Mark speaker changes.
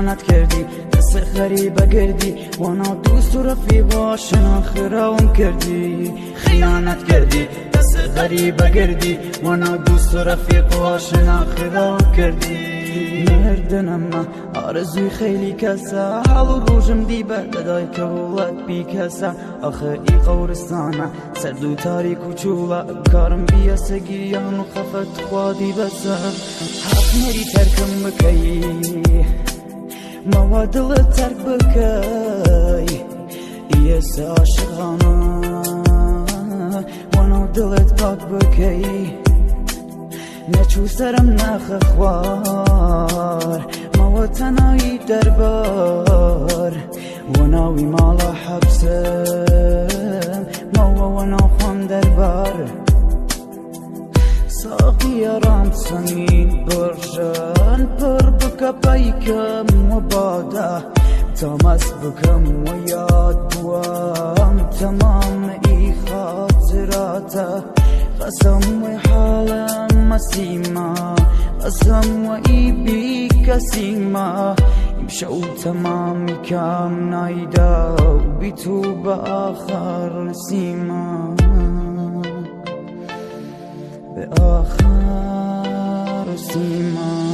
Speaker 1: خیانت کردی دست غریبه گردی وانا دوست و رفیق آشنا خراوم کردی خیانت کردی دست غریبه گردی وانا دوست و رفیق آشنا خراوم کردی مردنم آرزوی خیلی کسا حال و روژم دیبه لدای کولت بی کسا آخه ای قورستانه سرد و تاریک و چولا کارم بیا سگیان و خفت خوادی بسر حق نری ترکم بکی موادل ترک بکی ایس عاشقانه وانا دلت پاک بکی نچو سرم نخ خوار ما تنایی دربار وناوی مالا حبسم ما ونا خوام دربار ساقی رام سمین برشن پر بکا پیکم و باده تماس بکم و یاد بوام تمام ای خاطراته قسم و حالم مسیما قسم و ای بی کسیما امشو تمامی کام نایدا و بی تو با آخر نسیما به آخر سیما